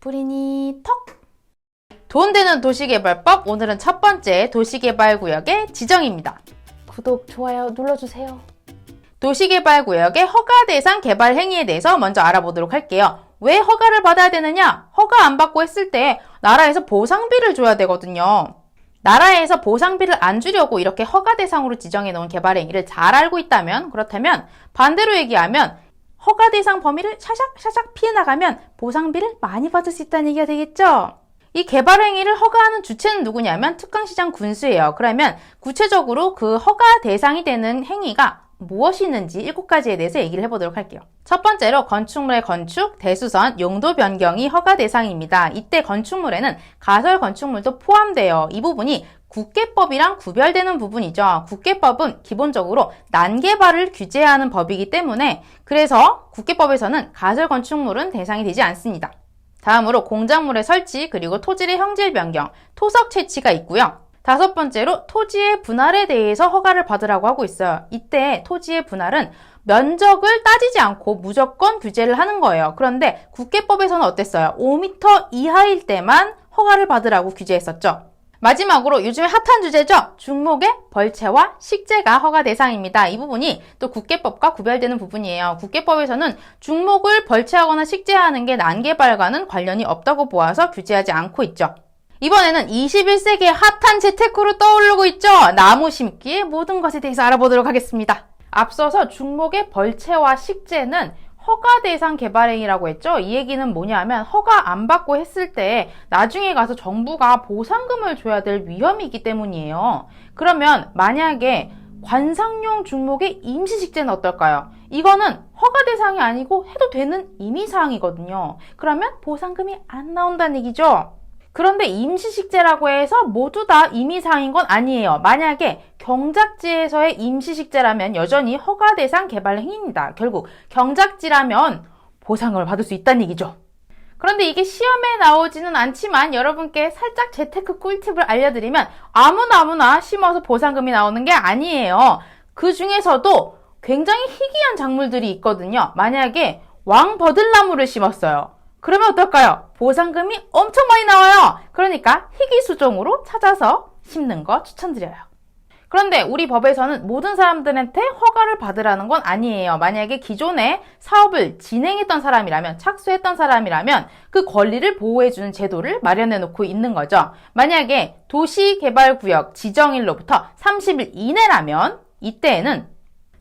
뿌리니 턱! 돈 되는 도시개발법, 오늘은 첫 번째 도시개발구역의 지정입니다. 구독, 좋아요 눌러주세요. 도시개발구역의 허가 대상 개발 행위에 대해서 먼저 알아보도록 할게요. 왜 허가를 받아야 되느냐? 허가 안 받고 했을 때 나라에서 보상비를 줘야 되거든요. 나라에서 보상비를 안 주려고 이렇게 허가 대상으로 지정해 놓은 개발 행위를 잘 알고 있다면, 그렇다면 반대로 얘기하면 허가 대상 범위를 샤샥샤샥 피해 나가면 보상비를 많이 받을 수 있다는 얘기가 되겠죠? 이 개발 행위를 허가하는 주체는 누구냐면 특강시장 군수예요. 그러면 구체적으로 그 허가 대상이 되는 행위가 무엇이 있는지 7가지에 대해서 얘기를 해보도록 할게요. 첫 번째로 건축물의 건축, 대수선, 용도 변경이 허가 대상입니다. 이때 건축물에는 가설 건축물도 포함돼요. 이 부분이 국계법이랑 구별되는 부분이죠. 국계법은 기본적으로 난개발을 규제하는 법이기 때문에 그래서 국계법에서는 가설 건축물은 대상이 되지 않습니다. 다음으로 공작물의 설치, 그리고 토지의 형질 변경, 토석 채취가 있고요. 5번째로 토지의 분할에 대해서 허가를 받으라고 하고 있어요. 이때 토지의 분할은 면적을 따지지 않고 무조건 규제를 하는 거예요. 그런데 국계법에서는 어땠어요? 5m 이하일 때만 허가를 받으라고 규제했었죠. 마지막으로 요즘에 핫한 주제죠. 중목의 벌채와 식재가 허가 대상입니다. 이 부분이 또 국계법과 구별되는 부분이에요. 국계법에서는 중목을 벌채하거나 식재하는 게 난개발과는 관련이 없다고 보아서 규제하지 않고 있죠. 이번에는 21세기의 핫한 재테크로 떠오르고 있죠. 나무 심기의 모든 것에 대해서 알아보도록 하겠습니다. 앞서서 중목의 벌채와 식재는 허가 대상 개발행위라고 했죠. 이 얘기는 뭐냐면 허가 안 받고 했을 때 나중에 가서 정부가 보상금을 줘야 될 위험이 있기 때문이에요. 그러면 만약에 관상용 중목의 임시식재는 어떨까요? 이거는 허가 대상이 아니고 해도 되는 임의사항이거든요. 그러면 보상금이 안 나온다는 얘기죠. 그런데 임시식재라고 해서 모두 다 임의사항인 건 아니에요. 만약에 경작지에서의 임시식재라면 여전히 허가 대상 개발 행위입니다. 결국 경작지라면 보상을 받을 수 있다는 얘기죠. 그런데 이게 시험에 나오지는 않지만 여러분께 살짝 재테크 꿀팁을 알려드리면 아무나 심어서 보상금이 나오는 게 아니에요. 그 중에서도 굉장히 희귀한 작물들이 있거든요. 만약에 왕버들나무를 심었어요. 그러면 어떨까요? 보상금이 엄청 많이 나와요. 그러니까 희귀수종으로 찾아서 심는 거 추천드려요. 그런데 우리 법에서는 모든 사람들한테 허가를 받으라는 건 아니에요. 만약에 기존에 사업을 진행했던 사람이라면, 착수했던 사람이라면 그 권리를 보호해주는 제도를 마련해 놓고 있는 거죠. 만약에 도시개발구역 지정일로부터 30일 이내라면 이때에는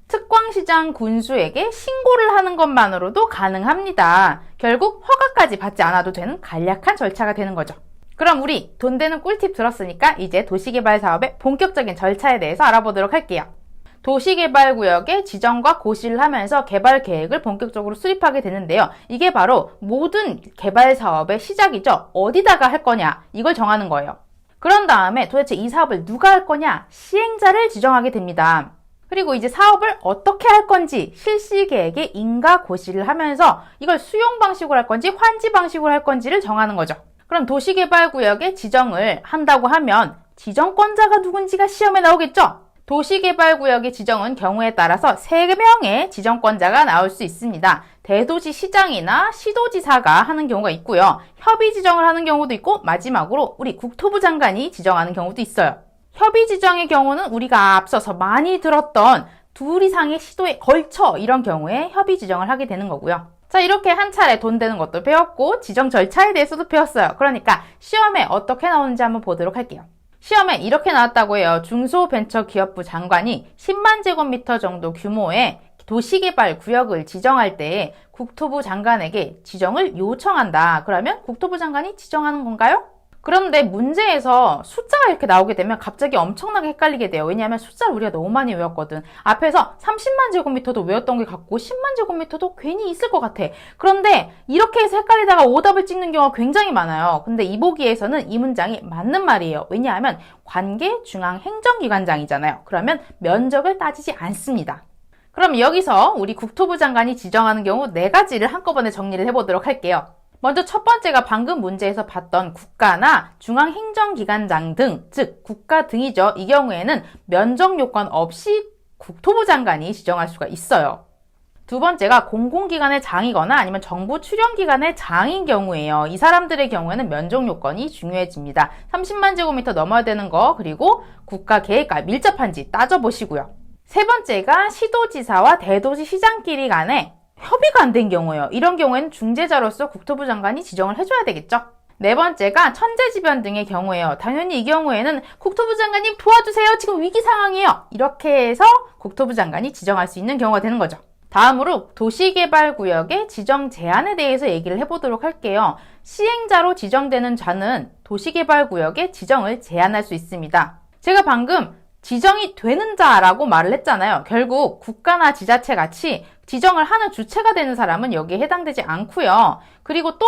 특광시장 군수에게 신고를 하는 것만으로도 가능합니다. 결국 허가까지 받지 않아도 되는 간략한 절차가 되는 거죠. 그럼 우리 돈 되는 꿀팁 들었으니까 이제 도시개발 사업의 본격적인 절차에 대해서 알아보도록 할게요. 도시개발구역의 지정과 고시를 하면서 개발 계획을 본격적으로 수립하게 되는데요. 이게 바로 모든 개발 사업의 시작이죠. 어디다가 할 거냐, 이걸 정하는 거예요. 그런 다음에 도대체 이 사업을 누가 할 거냐, 시행자를 지정하게 됩니다. 그리고 이제 사업을 어떻게 할 건지 실시 계획에 인가 고시를 하면서 이걸 수용 방식으로 할 건지 환지 방식으로 할 건지를 정하는 거죠. 그럼 도시개발구역의 지정을 한다고 하면 지정권자가 누군지가 시험에 나오겠죠? 도시개발구역의 지정은 경우에 따라서 3명의 지정권자가 나올 수 있습니다. 대도시시장이나 시도지사가 하는 경우가 있고요. 협의 지정을 하는 경우도 있고 마지막으로 우리 국토부 장관이 지정하는 경우도 있어요. 협의 지정의 경우는 우리가 앞서서 많이 들었던 2 이상의 시도에 걸쳐 이런 경우에 협의 지정을 하게 되는 거고요. 자, 이렇게 한 차례 돈 되는 것도 배웠고 지정 절차에 대해서도 배웠어요. 그러니까 시험에 어떻게 나오는지 한번 보도록 할게요. 시험에 이렇게 나왔다고 해요. 중소벤처기업부 장관이 10만 제곱미터 정도 규모의 도시개발 구역을 지정할 때 국토부 장관에게 지정을 요청한다. 그러면 국토부 장관이 지정하는 건가요? 그런데 문제에서 숫자가 이렇게 나오게 되면 갑자기 엄청나게 헷갈리게 돼요. 왜냐하면 숫자를 우리가 너무 많이 외웠거든. 앞에서 30만 제곱미터도 외웠던 게 같고 10만 제곱미터도 괜히 있을 것 같아. 그런데 이렇게 해서 헷갈리다가 오답을 찍는 경우가 굉장히 많아요. 근데 이 보기에서는 이 문장이 맞는 말이에요. 왜냐하면 관계중앙행정기관장이잖아요. 그러면 면적을 따지지 않습니다. 그럼 여기서 우리 국토부 장관이 지정하는 경우 4가지를 한꺼번에 정리를 해보도록 할게요. 먼저 첫 번째가 방금 문제에서 봤던 국가나 중앙행정기관장 등, 즉 국가 등이죠. 이 경우에는 면적 요건 없이 국토부 장관이 지정할 수가 있어요. 두 번째가 공공기관의 장이거나 아니면 정부 출연기관의 장인 경우예요. 이 사람들의 경우에는 면적 요건이 중요해집니다. 30만 제곱미터 넘어야 되는 거, 그리고 국가 계획과 밀접한지 따져보시고요. 세 번째가 시도지사와 대도시 시장끼리 간에 협의가 안 된 경우예요. 이런 경우에는 중재자로서 국토부 장관이 지정을 해줘야 되겠죠. 네 번째가 천재지변 등의 경우예요. 당연히 이 경우에는 국토부 장관님 도와주세요. 지금 위기 상황이에요. 이렇게 해서 국토부 장관이 지정할 수 있는 경우가 되는 거죠. 다음으로 도시개발구역의 지정 제한에 대해서 얘기를 해보도록 할게요. 시행자로 지정되는 자는 도시개발구역의 지정을 제한할 수 있습니다. 제가 방금 지정이 되는 자라고 말을 했잖아요. 결국 국가나 지자체 같이 지정을 하는 주체가 되는 사람은 여기에 해당되지 않고요. 그리고 또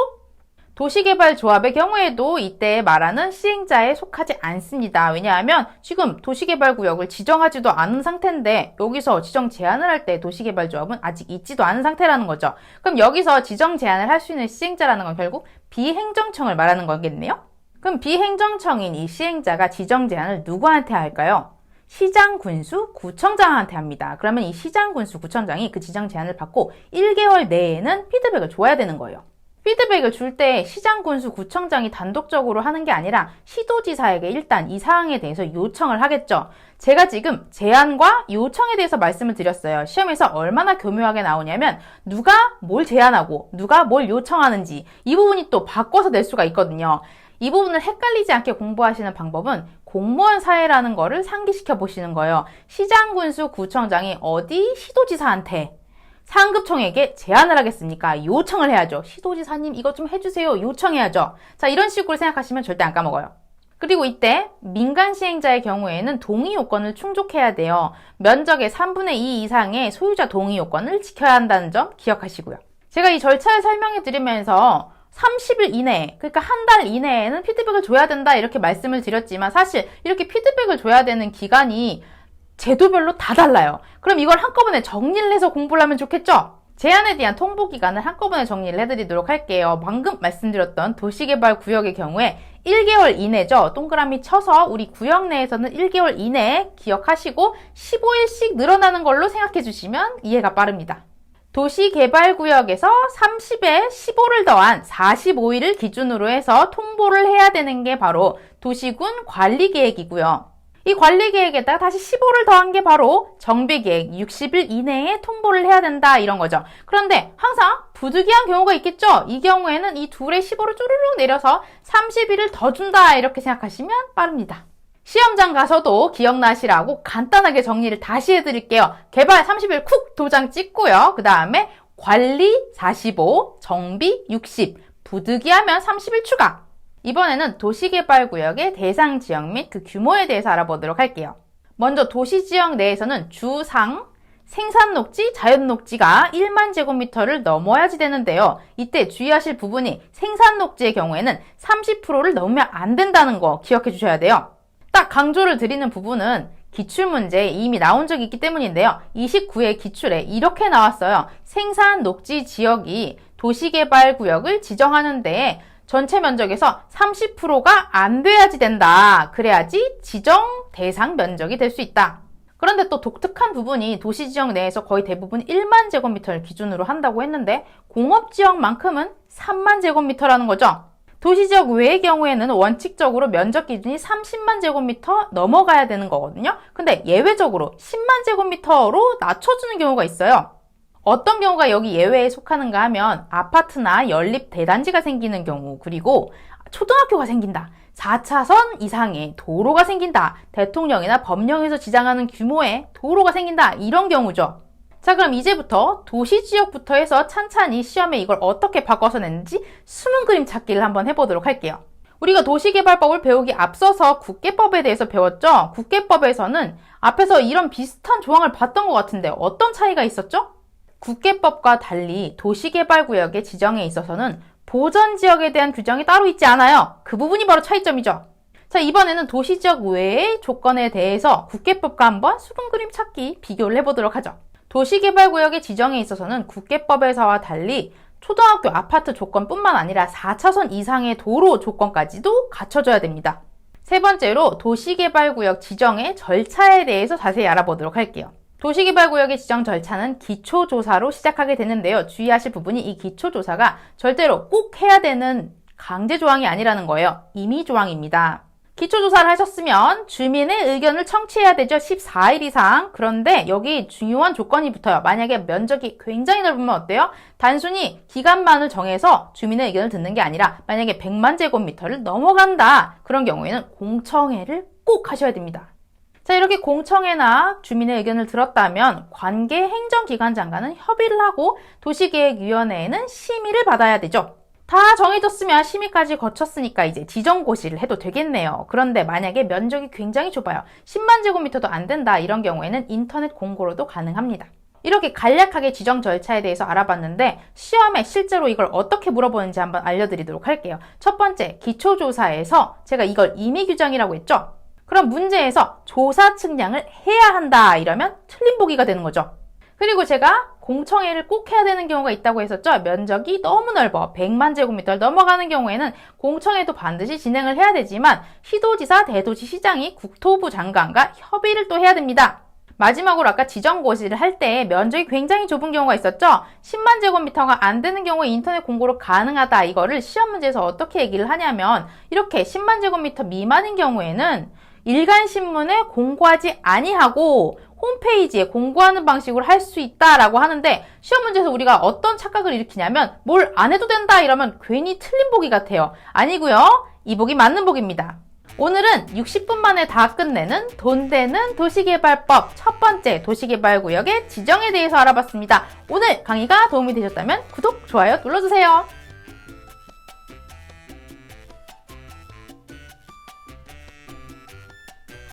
도시개발조합의 경우에도 이때 말하는 시행자에 속하지 않습니다. 왜냐하면 지금 도시개발구역을 지정하지도 않은 상태인데 여기서 지정 제한을 할 때 도시개발조합은 아직 있지도 않은 상태라는 거죠. 그럼 여기서 지정 제한을 할 수 있는 시행자라는 건 결국 비행정청을 말하는 거겠네요. 그럼 비행정청인 이 시행자가 지정 제한을 누구한테 할까요? 시장, 군수, 구청장한테 합니다. 그러면 이 시장, 군수, 구청장이 그 지정 제한을 받고 1개월 내에는 피드백을 줘야 되는 거예요. 피드백을 줄 때 시장, 군수, 구청장이 단독적으로 하는 게 아니라 시도지사에게 일단 이 사항에 대해서 요청을 하겠죠. 제가 지금 제안과 요청에 대해서 말씀을 드렸어요. 시험에서 얼마나 교묘하게 나오냐면 누가 뭘 제안하고 누가 뭘 요청하는지 이 부분이 또 바꿔서 낼 수가 있거든요. 이 부분을 헷갈리지 않게 공부하시는 방법은 공무원 사회라는 거를 상기시켜 보시는 거예요. 시장, 군수, 구청장이 어디 시도지사한테 상급청에게 제안을 하겠습니까? 요청을 해야죠. 시도지사님 이것 좀 해주세요. 요청해야죠. 자, 이런 식으로 생각하시면 절대 안 까먹어요. 그리고 이때 민간 시행자의 경우에는 동의 요건을 충족해야 돼요. 면적의 3분의 2 이상의 소유자 동의 요건을 지켜야 한다는 점 기억하시고요. 제가 이 절차를 설명해 드리면서 30일 이내에, 그러니까 한 달 이내에는 피드백을 줘야 된다 이렇게 말씀을 드렸지만 사실 이렇게 피드백을 줘야 되는 기간이 제도별로 다 달라요. 그럼 이걸 한꺼번에 정리를 해서 공부를 하면 좋겠죠? 제안에 대한 통보 기간을 한꺼번에 정리를 해드리도록 할게요. 방금 말씀드렸던 도시개발구역의 경우에 1개월 이내죠. 동그라미 쳐서 우리 구역 내에서는 1개월 이내에 기억하시고 15일씩 늘어나는 걸로 생각해 주시면 이해가 빠릅니다. 도시개발구역에서 30에 15를 더한 45일을 기준으로 해서 통보를 해야 되는 게 바로 도시군 관리계획이고요. 이 관리계획에다가 다시 15를 더한 게 바로 정비계획 60일 이내에 통보를 해야 된다 이런 거죠. 그런데 항상 부득이한 경우가 있겠죠. 이 경우에는 이 둘의 15를 쪼르륵 내려서 30일을 더 준다 이렇게 생각하시면 빠릅니다. 시험장 가서도 기억나시라고 간단하게 정리를 다시 해드릴게요. 개발 30일 쿡 도장 찍고요. 그 다음에 관리 45, 정비 60, 부득이하면 30일 추가. 이번에는 도시개발구역의 대상 지역 및 그 규모에 대해서 알아보도록 할게요. 먼저 도시지역 내에서는 주상, 생산녹지, 자연녹지가 1만 제곱미터를 넘어야지 되는데요. 이때 주의하실 부분이 생산녹지의 경우에는 30%를 넘으면 안 된다는 거 기억해 주셔야 돼요. 딱 강조를 드리는 부분은 기출문제에 이미 나온 적이 있기 때문인데요. 29회 기출에 이렇게 나왔어요. 생산녹지 지역이 도시개발구역을 지정하는 데에 전체 면적에서 30%가 안 돼야지 된다. 그래야지 지정 대상 면적이 될 수 있다. 그런데 또 독특한 부분이 도시지역 내에서 거의 대부분 1만 제곱미터를 기준으로 한다고 했는데 공업지역만큼은 3만 제곱미터라는 거죠. 도시지역 외의 경우에는 원칙적으로 면적 기준이 30만 제곱미터 넘어가야 되는 거거든요. 근데 예외적으로 10만 제곱미터로 낮춰주는 경우가 있어요. 어떤 경우가 여기 예외에 속하는가 하면 아파트나 연립 대단지가 생기는 경우, 그리고 초등학교가 생긴다, 4차선 이상의 도로가 생긴다, 대통령이나 법령에서 지정하는 규모의 도로가 생긴다, 이런 경우죠. 자, 그럼 이제부터 도시지역부터 해서 찬찬히 시험에 이걸 어떻게 바꿔서 냈는지 숨은 그림 찾기를 한번 해보도록 할게요. 우리가 도시개발법을 배우기 앞서서 국계법에 대해서 배웠죠? 국계법에서는 앞에서 이런 비슷한 조항을 봤던 것 같은데 어떤 차이가 있었죠? 국계법과 달리 도시개발구역의 지정에 있어서는 보전지역에 대한 규정이 따로 있지 않아요. 그 부분이 바로 차이점이죠. 자, 이번에는 도시지역 외의 조건에 대해서 국계법과 한번 수분 그림 찾기 비교를 해보도록 하죠. 도시개발구역의 지정에 있어서는 국계법에서와 달리 초등학교 아파트 조건뿐만 아니라 4차선 이상의 도로 조건까지도 갖춰져야 됩니다. 세 번째로 도시개발구역 지정의 절차에 대해서 자세히 알아보도록 할게요. 도시개발구역의 지정 절차는 기초조사로 시작하게 되는데요. 주의하실 부분이 이 기초조사가 절대로 꼭 해야 되는 강제조항이 아니라는 거예요. 임의조항입니다. 기초조사를 하셨으면 주민의 의견을 청취해야 되죠. 14일 이상. 그런데 여기 중요한 조건이 붙어요. 만약에 면적이 굉장히 넓으면 어때요? 단순히 기간만을 정해서 주민의 의견을 듣는 게 아니라 만약에 100만 제곱미터를 넘어간다. 그런 경우에는 공청회를 꼭 하셔야 됩니다. 자, 이렇게 공청회나 주민의 의견을 들었다면 관계 행정기관 장관은 협의를 하고 도시계획위원회에는 심의를 받아야 되죠. 다 정해졌으면 심의까지 거쳤으니까 이제 지정고시를 해도 되겠네요. 그런데 만약에 면적이 굉장히 좁아요. 10만 제곱미터도 안 된다. 이런 경우에는 인터넷 공고로도 가능합니다. 이렇게 간략하게 지정 절차에 대해서 알아봤는데 시험에 실제로 이걸 어떻게 물어보는지 한번 알려드리도록 할게요. 첫 번째, 기초조사에서 제가 이걸 임의규정이라고 했죠? 그럼 문제에서 조사 측량을 해야 한다 이러면 틀린 보기가 되는 거죠. 그리고 제가 공청회를 꼭 해야 되는 경우가 있다고 했었죠. 면적이 너무 넓어 100만 제곱미터를 넘어가는 경우에는 공청회도 반드시 진행을 해야 되지만 시도지사, 대도시시장이 국토부 장관과 협의를 또 해야 됩니다. 마지막으로 아까 지정고시를 할 때 면적이 굉장히 좁은 경우가 있었죠. 10만 제곱미터가 안 되는 경우에 인터넷 공고로 가능하다. 이거를 시험 문제에서 어떻게 얘기를 하냐면 이렇게 10만 제곱미터 미만인 경우에는 일간신문에 공고하지 아니하고 홈페이지에 공고하는 방식으로 할 수 있다라고 하는데 시험 문제에서 우리가 어떤 착각을 일으키냐면 뭘 안 해도 된다 이러면 괜히 틀린 보기 같아요. 아니고요. 이 보기 맞는 보기입니다. 오늘은 60분 만에 다 끝내는 돈 되는 도시개발법 첫 번째 도시개발구역의 지정에 대해서 알아봤습니다. 오늘 강의가 도움이 되셨다면 구독, 좋아요 눌러주세요.